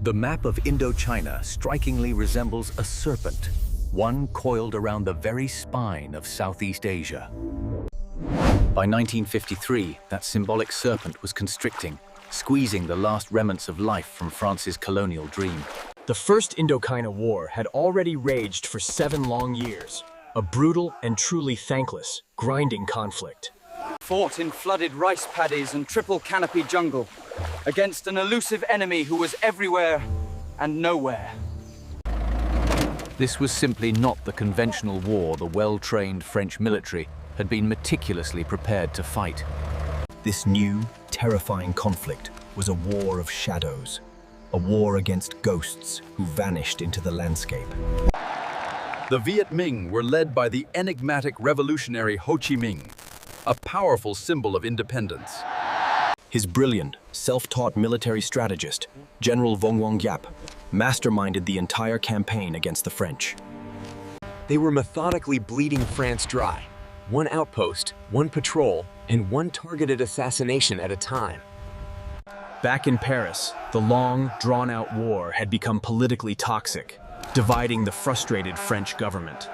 The map of Indochina strikingly resembles a serpent, one coiled around the very spine of Southeast Asia. By 1953, that symbolic serpent was constricting, squeezing the last remnants of life from France's colonial dream. The First Indochina War had already raged for 7 long years, a brutal and truly thankless, grinding conflict. Fought in flooded rice paddies and triple canopy jungle, against an elusive enemy who was everywhere and nowhere. This was simply not the conventional war the well-trained French military had been meticulously prepared to fight. This new, terrifying conflict was a war of shadows, a war against ghosts who vanished into the landscape. The Viet Minh were led by the enigmatic revolutionary Ho Chi Minh, a powerful symbol of independence. His brilliant, self-taught military strategist, General Vo Nguyen Giap, masterminded the entire campaign against the French. They were methodically bleeding France dry, one outpost, one patrol, and one targeted assassination at a time. Back in Paris, the long, drawn-out war had become politically toxic, dividing the frustrated French government.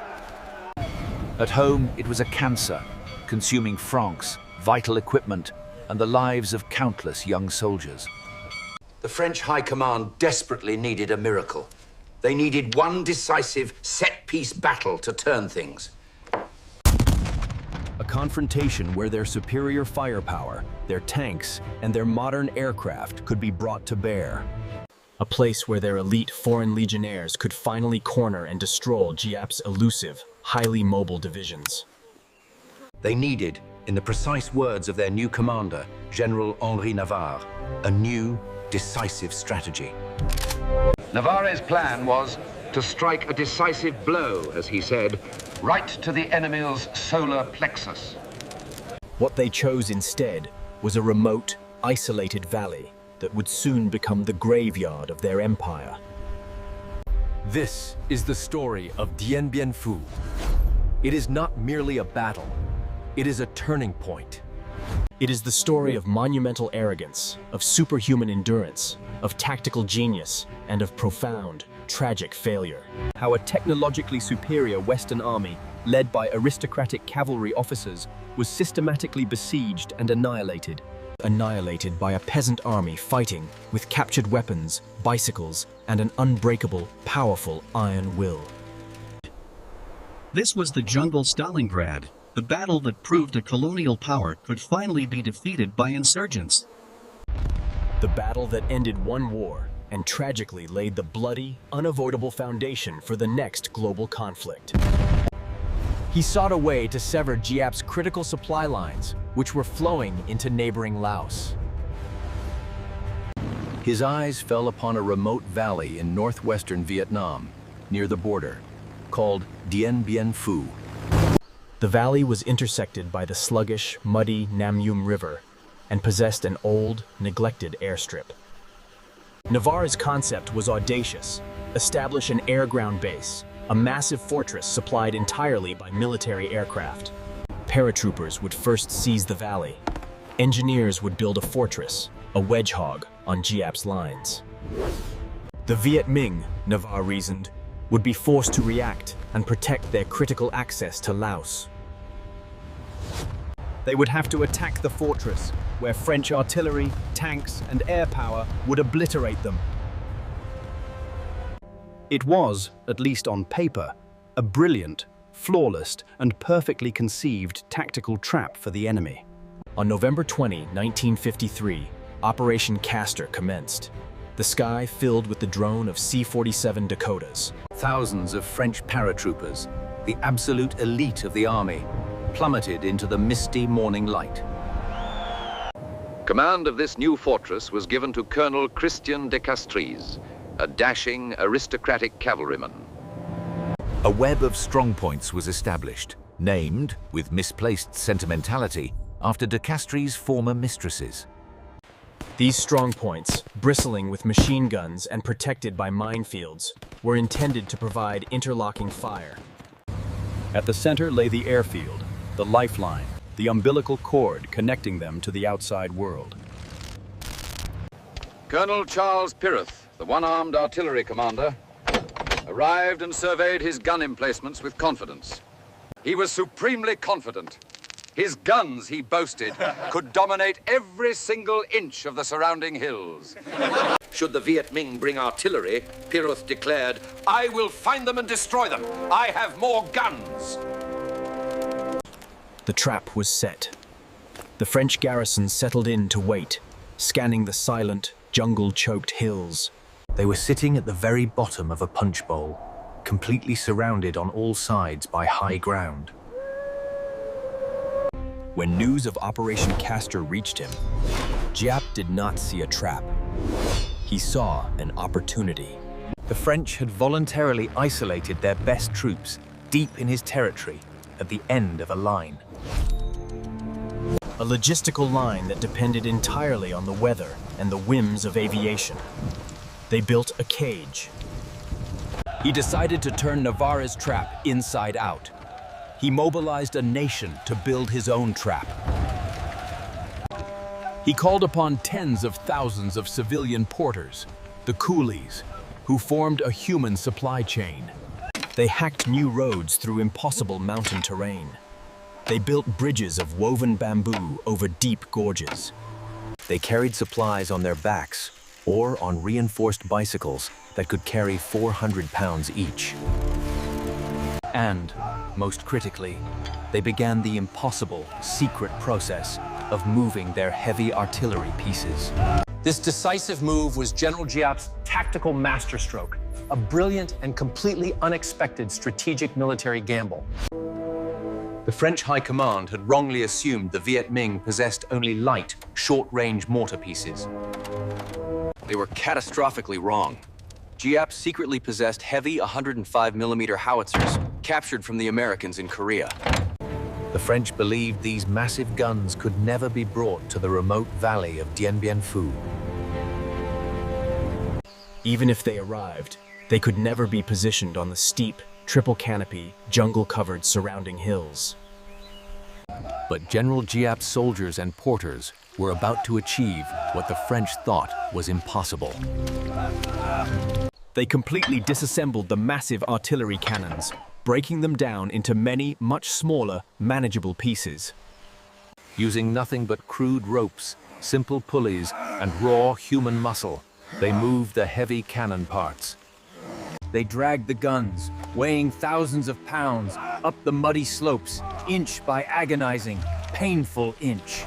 At home, it was a cancer, consuming francs, vital equipment, and the lives of countless young soldiers. The French High Command desperately needed a miracle. They needed one decisive set-piece battle to turn things. A confrontation where their superior firepower, their tanks, and their modern aircraft could be brought to bear. A place where their elite foreign legionnaires could finally corner and destroy Giap's elusive, highly mobile divisions. They needed, in the precise words of their new commander, General Navarre, a new, decisive strategy. Navarre's plan was to strike a decisive blow, as he said, right to the enemy's solar plexus. What they chose instead was a remote, isolated valley that would soon become the graveyard of their empire. This is the story of Dien Bien Phu. It is not merely a battle. It is a turning point. It is the story of monumental arrogance, of superhuman endurance, of tactical genius, and of profound, tragic failure. How a technologically superior Western army, led by aristocratic cavalry officers, was systematically besieged and annihilated by a peasant army fighting with captured weapons, bicycles, and an unbreakable, powerful iron will. This was the jungle Stalingrad, the battle that proved a colonial power could finally be defeated by insurgents. The battle that ended one war and tragically laid the bloody, unavoidable foundation for the next global conflict. He sought a way to sever Giap's critical supply lines, which were flowing into neighboring Laos. His eyes fell upon a remote valley in northwestern Vietnam, near the border, called Dien Bien Phu. The valley was intersected by the sluggish, muddy Nam Yum River and possessed an old, neglected airstrip. Navarre's concept was audacious: establish an air-ground base, a massive fortress supplied entirely by military aircraft. Paratroopers would first seize the valley. Engineers would build a fortress, a wedge hog, on Giap's lines. The Viet Minh, Navarre reasoned, would be forced to react and protect their critical access to Laos. They would have to attack the fortress, where French artillery, tanks, and air power would obliterate them. It was, at least on paper, a brilliant, flawless, and perfectly conceived tactical trap for the enemy. On November 20, 1953, Operation Castor commenced. The sky filled with the drone of C-47 Dakotas. Thousands of French paratroopers, the absolute elite of the army, plummeted into the misty morning light. Command of this new fortress was given to Colonel Christian de Castries, a dashing, aristocratic cavalryman. A web of strongpoints was established, named, with misplaced sentimentality, after de Castries' former mistresses. These strongpoints, bristling with machine guns and protected by minefields, were intended to provide interlocking fire. At the center lay the airfield, the lifeline, the umbilical cord connecting them to the outside world. Colonel Charles Piroth, The one-armed artillery commander arrived and surveyed his gun emplacements with confidence. He was supremely confident. His guns, he boasted, could dominate every single inch of the surrounding hills. Should the Viet Minh bring artillery, Piroth declared, "I will find them and destroy them. I have more guns." The trap was set. The French garrison settled in to wait, scanning the silent, jungle-choked hills. They were sitting at the very bottom of a punchbowl, completely surrounded on all sides by high ground. When news of Operation Castor reached him, Giap did not see a trap. He saw an opportunity. The French had voluntarily isolated their best troops deep in his territory at the end of a line. A logistical line that depended entirely on the weather and the whims of aviation. They built a cage. He decided to turn Navarre's trap inside out. He mobilized a nation to build his own trap. He called upon tens of thousands of civilian porters, the coolies, who formed a human supply chain. They hacked new roads through impossible mountain terrain. They built bridges of woven bamboo over deep gorges. They carried supplies on their backs or on reinforced bicycles that could carry 400 pounds each. And, most critically, they began the impossible, secret process of moving their heavy artillery pieces. This decisive move was General Giap's tactical masterstroke, a brilliant and completely unexpected strategic military gamble. The French High Command had wrongly assumed the Viet Minh possessed only light, short-range mortar pieces. They were catastrophically wrong. Giap secretly possessed heavy 105mm howitzers, captured from the Americans in Korea. The French believed these massive guns could never be brought to the remote valley of Dien Bien Phu. Even if they arrived, they could never be positioned on the steep, triple canopy, jungle-covered surrounding hills. But General Giap's soldiers and porters were about to achieve what the French thought was impossible. They completely disassembled the massive artillery cannons, breaking them down into many, much smaller, manageable pieces. Using nothing but crude ropes, simple pulleys, and raw human muscle, they moved the heavy cannon parts. They dragged the guns, weighing thousands of pounds, up the muddy slopes, inch by agonizing, painful inch.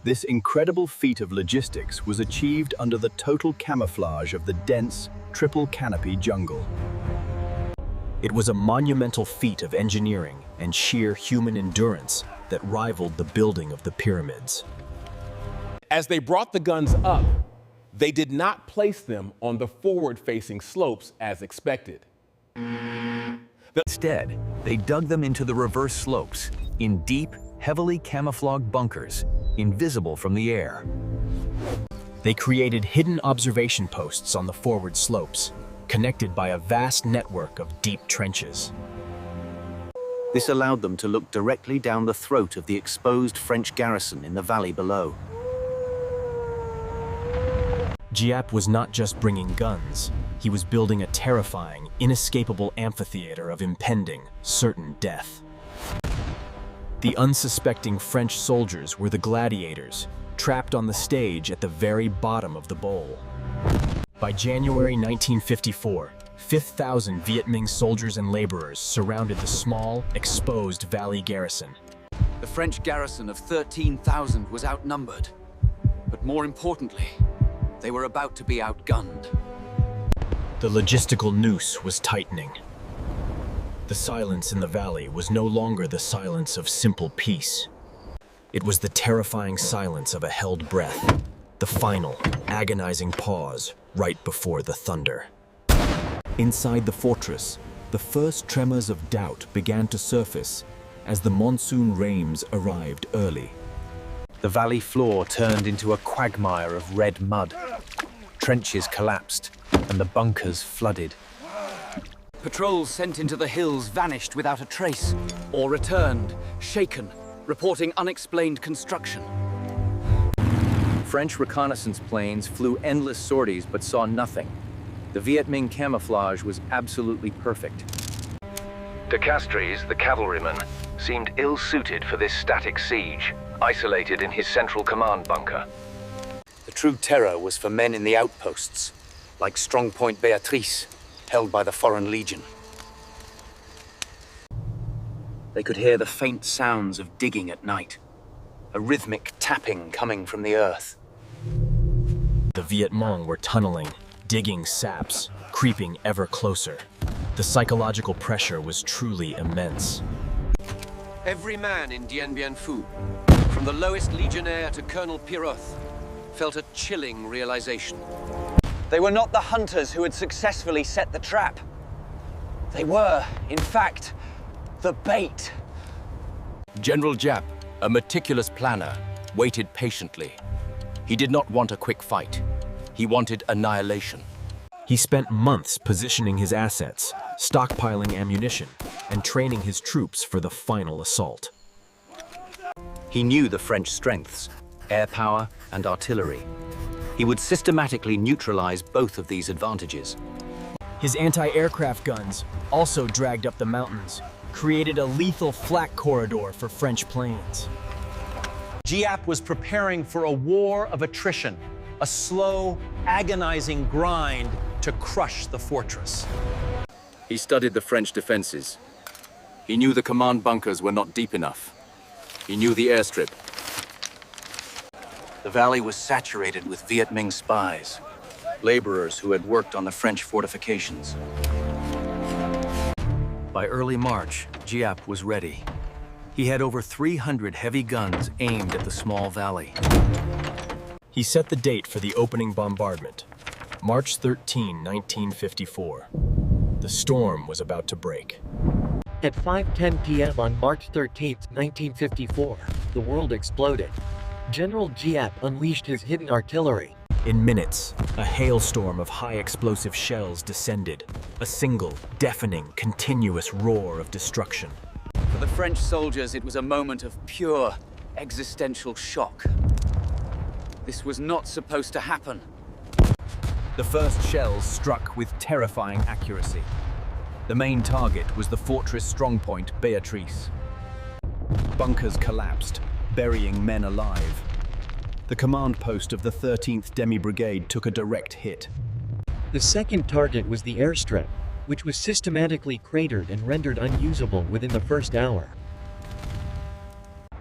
This incredible feat of logistics was achieved under the total camouflage of the dense, triple canopy jungle. It was a monumental feat of engineering and sheer human endurance that rivaled the building of the pyramids. As they brought the guns up, they did not place them on the forward-facing slopes as expected. Instead, they dug them into the reverse slopes, in deep, heavily camouflaged bunkers, invisible from the air. They created hidden observation posts on the forward slopes, connected by a vast network of deep trenches. This allowed them to look directly down the throat of the exposed French garrison in the valley below. Giap was not just bringing guns, he was building a terrifying, inescapable amphitheater of impending, certain death. The unsuspecting French soldiers were the gladiators, trapped on the stage at the very bottom of the bowl. By January 1954, 5,000 Viet Minh soldiers and laborers surrounded the small, exposed valley garrison. The French garrison of 13,000 was outnumbered. But more importantly, they were about to be outgunned. The logistical noose was tightening. The silence in the valley was no longer the silence of simple peace. It was the terrifying silence of a held breath, the final, agonizing pause right before the thunder. Inside the fortress, the first tremors of doubt began to surface as the monsoon rains arrived early. The valley floor turned into a quagmire of red mud. Trenches collapsed, and the bunkers flooded. Patrols sent into the hills vanished without a trace, or returned, shaken, reporting unexplained construction. French reconnaissance planes flew endless sorties but saw nothing. The Viet Minh camouflage was absolutely perfect. De Castries, the cavalryman, seemed ill-suited for this static siege, isolated in his central command bunker. The true terror was for men in the outposts, like Strongpoint Béatrice, held by the Foreign Legion. They could hear the faint sounds of digging at night, a rhythmic tapping coming from the earth. The Viet Minh were tunneling, digging saps, creeping ever closer. The psychological pressure was truly immense. Every man in Dien Bien Phu, from the lowest legionnaire to Colonel Piroth, felt a chilling realization. They were not the hunters who had successfully set the trap. They were, in fact, the bait. General Giap, a meticulous planner, waited patiently. He did not want a quick fight. He wanted annihilation. He spent months positioning his assets, stockpiling ammunition, and training his troops for the final assault. He knew the French strengths, air power and artillery. He would systematically neutralize both of these advantages. His anti-aircraft guns, also dragged up the mountains, created a lethal flak corridor for French planes. Giap was preparing for a war of attrition, a slow, agonizing grind to crush the fortress. He studied the French defenses. He knew the command bunkers were not deep enough. He knew the airstrip. The valley was saturated with Viet Minh spies, laborers who had worked on the French fortifications. By early March, Giap was ready. He had over 300 heavy guns aimed at the small valley. He set the date for the opening bombardment, March 13, 1954. The storm was about to break. At 5:10 p.m. on March 13, 1954, the world exploded. General Giap unleashed his hidden artillery. In minutes, a hailstorm of high-explosive shells descended, a single, deafening, continuous roar of destruction. For the French soldiers, it was a moment of pure existential shock. This was not supposed to happen. The first shells struck with terrifying accuracy. The main target was the fortress strongpoint Béatrice. Bunkers collapsed, burying men alive. The command post of the 13th Demi Brigade took a direct hit. The second target was the airstrip, which was systematically cratered and rendered unusable within the first hour.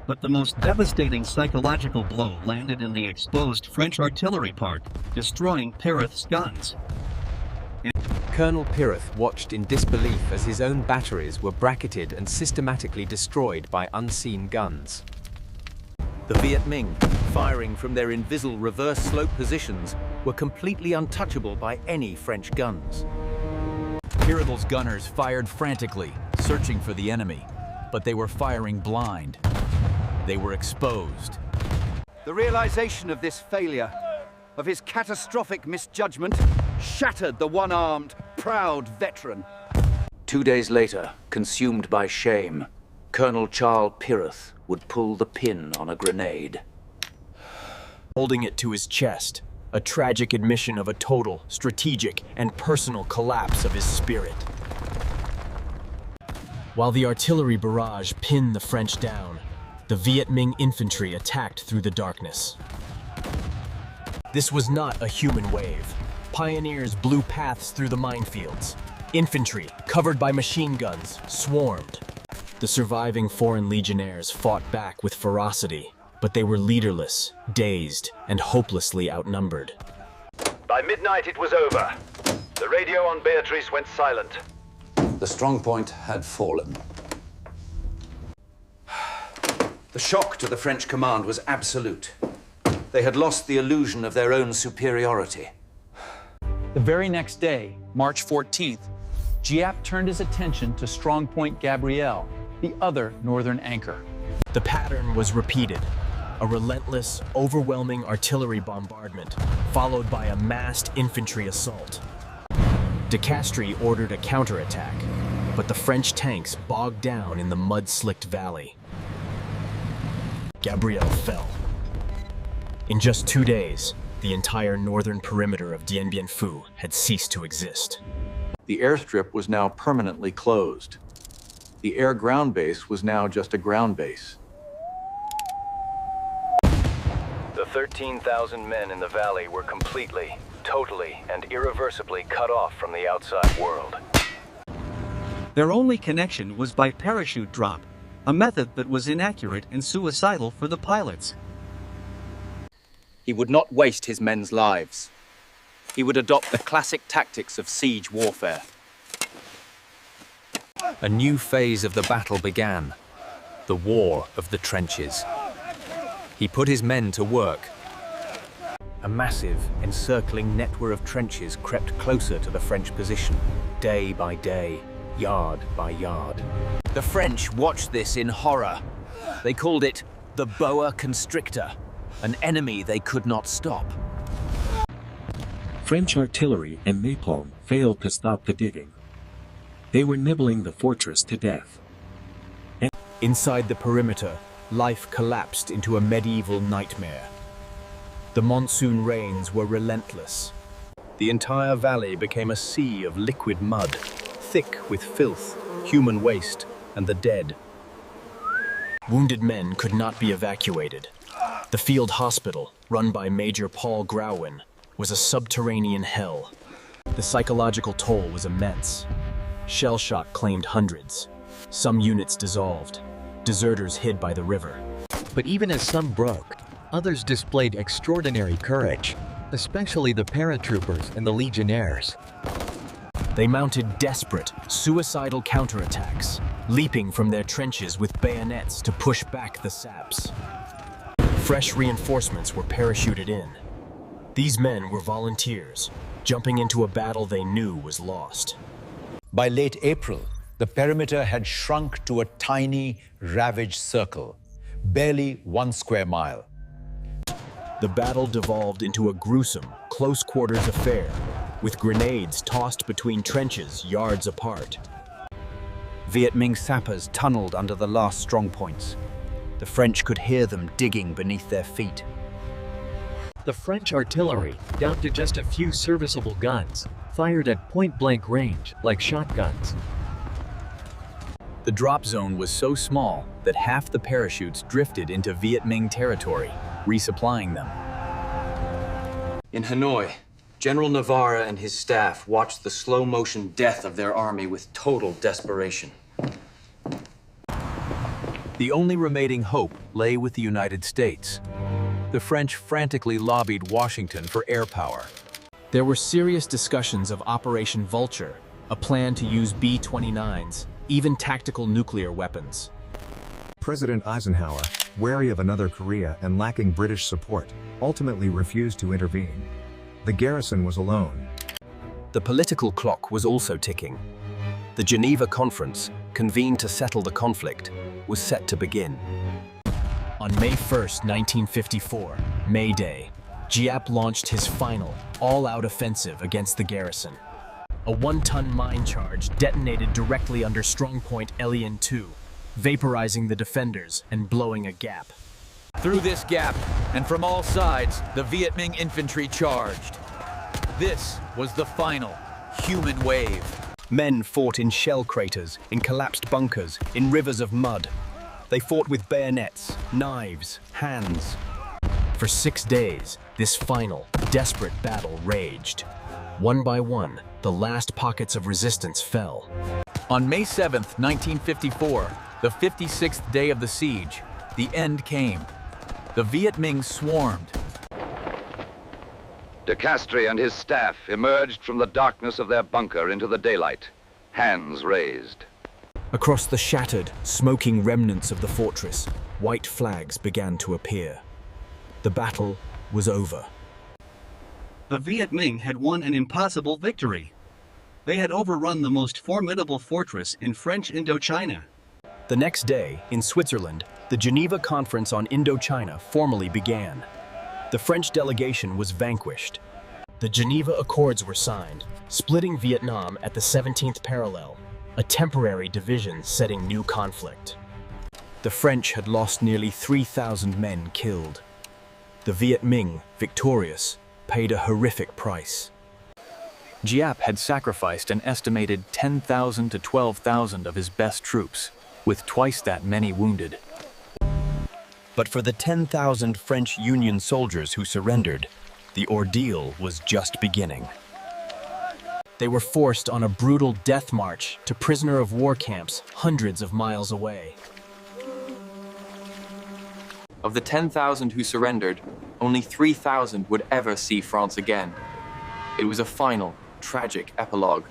But the most devastating psychological blow landed in the exposed French artillery park, destroying Piroth's guns. Colonel Piroth watched in disbelief as his own batteries were bracketed and systematically destroyed by unseen guns. The Viet Minh, firing from their invisible reverse slope positions, were completely untouchable by any French guns. Piroth's gunners fired frantically, searching for the enemy, but they were firing blind. They were exposed. The realization of this failure, of his catastrophic misjudgment, shattered the one-armed, proud veteran. 2 days later, consumed by shame, Colonel Charles Piroth would pull the pin on a grenade. Holding it to his chest, a tragic admission of a total, strategic, and personal collapse of his spirit. While the artillery barrage pinned the French down, the Viet Minh infantry attacked through the darkness. This was not a human wave. Pioneers blew paths through the minefields. Infantry, covered by machine guns, swarmed. The surviving foreign legionnaires fought back with ferocity, but they were leaderless, dazed, and hopelessly outnumbered. By midnight it was over. The radio on Béatrice went silent. The strongpoint had fallen. The shock to the French command was absolute. They had lost the illusion of their own superiority. The very next day, March 14th, Giap turned his attention to Strongpoint Gabrielle, the other northern anchor. The pattern was repeated. A relentless, overwhelming artillery bombardment, followed by a massed infantry assault. De Castries ordered a counterattack, but the French tanks bogged down in the mud-slicked valley. Gabrielle fell. In just 2 days, The entire northern perimeter of Dien Bien Phu had ceased to exist. The airstrip was now permanently closed. The air-ground base was now just a ground base. The 13,000 men in the valley were completely, totally, and irreversibly cut off from the outside world. Their only connection was by parachute drop, a method that was inaccurate and suicidal for the pilots. He would not waste his men's lives. He would adopt the classic tactics of siege warfare. A new phase of the battle began, the War of the Trenches. He put his men to work. A massive, encircling network of trenches crept closer to the French position, day by day, yard by yard. The French watched this in horror. They called it the Boa Constrictor, an enemy they could not stop. French artillery and napalm failed to stop the digging. They were nibbling the fortress to death. Inside the perimeter, life collapsed into a medieval nightmare. The monsoon rains were relentless. The entire valley became a sea of liquid mud, thick with filth, human waste, and the dead. Wounded men could not be evacuated. The field hospital, run by Major Paul Grauwin, was a subterranean hell. The psychological toll was immense. Shell shock claimed hundreds. Some units dissolved. Deserters hid by the river. But even as some broke, others displayed extraordinary courage, especially the paratroopers and the legionnaires. They mounted desperate, suicidal counterattacks, leaping from their trenches with bayonets to push back the saps. Fresh reinforcements were parachuted in. These men were volunteers, jumping into a battle they knew was lost. By late April, the perimeter had shrunk to a tiny, ravaged circle, barely 1 square mile. The battle devolved into a gruesome, close-quarters affair, with grenades tossed between trenches yards apart. Viet Minh sappers tunneled under the last strongpoints. The French could hear them digging beneath their feet. The French artillery, down to just a few serviceable guns, fired at point-blank range like shotguns. The drop zone was so small that half the parachutes drifted into Viet Minh territory, resupplying them. In Hanoi, General Navarre and his staff watched the slow-motion death of their army with total desperation. The only remaining hope lay with the United States. The French frantically lobbied Washington for air power. There were serious discussions of Operation Vulture, a plan to use B-29s, even tactical nuclear weapons. President Eisenhower, wary of another Korea and lacking British support, ultimately refused to intervene. The garrison was alone. The political clock was also ticking. The Geneva Conference, convened to settle the conflict, was set to begin. On May 1st, 1954, May Day, Giap launched his final, all-out offensive against the garrison. A 1-ton mine charge detonated directly under Strongpoint Béatrice 2, vaporizing the defenders and blowing a gap. Through this gap, and from all sides, the Viet Minh infantry charged. This was the final human wave. Men fought in shell craters, in collapsed bunkers, in rivers of mud. They fought with bayonets, knives, hands. For 6 days, this final, desperate battle raged. One by one, the last pockets of resistance fell. On May 7th, 1954, the 56th day of the siege, the end came. The Viet Minh swarmed. De Castor and his staff emerged from the darkness of their bunker into the daylight, hands raised. Across the shattered, smoking remnants of the fortress, white flags began to appear. The battle was over. The Viet Minh had won an impossible victory. They had overrun the most formidable fortress in French Indochina. The next day, in Switzerland, the Geneva Conference on Indochina formally began. The French delegation was vanquished. The Geneva Accords were signed, splitting Vietnam at the 17th parallel, a temporary division setting new conflict. The French had lost nearly 3,000 men killed. The Viet Minh, victorious, paid a horrific price. Giap had sacrificed an estimated 10,000 to 12,000 of his best troops, with twice that many wounded. But for the 10,000 French Union soldiers who surrendered, the ordeal was just beginning. They were forced on a brutal death march to prisoner of war camps hundreds of miles away. Of the 10,000 who surrendered, only 3,000 would ever see France again. It was a final, tragic epilogue.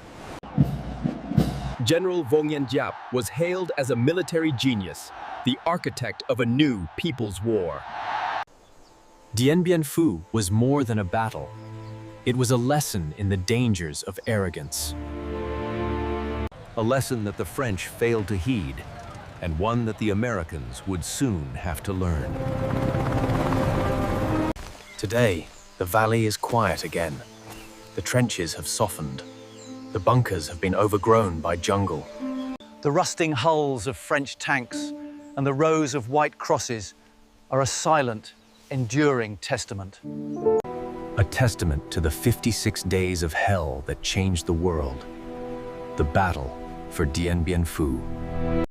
General Vo Nguyen Giap was hailed as a military genius, the architect of a new people's war. Dien Bien Phu was more than a battle. It was a lesson in the dangers of arrogance. A lesson that the French failed to heed, and one that the Americans would soon have to learn. Today, the valley is quiet again. The trenches have softened. The bunkers have been overgrown by jungle. The rusting hulls of French tanks and the rows of white crosses are a silent, enduring testament. A testament to the 56 days of hell that changed the world. The battle for Dien Bien Phu.